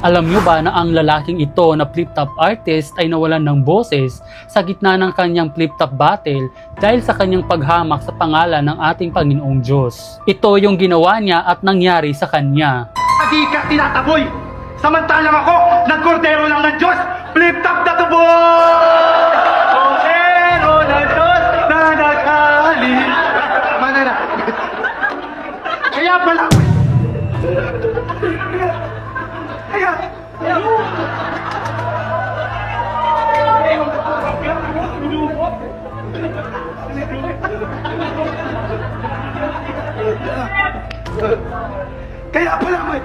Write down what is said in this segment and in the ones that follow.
Alam nyo ba na ang lalaking ito na flip-top artist ay nawalan ng boses sa gitna ng kanyang flip-top battle dahil sa kanyang paghamak sa pangalan ng ating Panginoong Diyos. Ito yung ginawa niya at nangyari sa kanya. Di ka tinataboy! Samantalang ako, nagkordero lang ng Diyos! Flip-top na to, boy! Kordero ng Diyos na naghalin! Mana na! Kaya pala... Kaya pala may...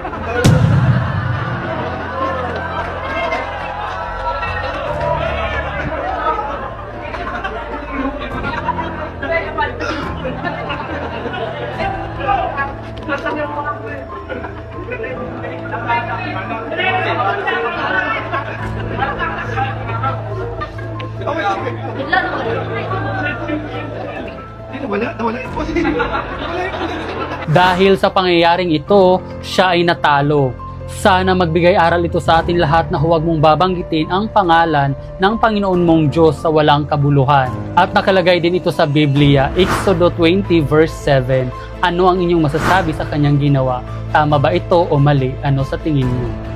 Dahil sa pangyayaring ito, siya ay natalo. Sana magbigay aral ito sa atin lahat na huwag mong babanggitin ang pangalan ng Panginoon mong Diyos sa walang kabuluhan. At nakalagay din ito sa Biblia, Exodo 20 verse 7. Ano ang inyong masasabi sa kanyang ginawa? Tama ba ito o mali? Ano sa tingin niyo?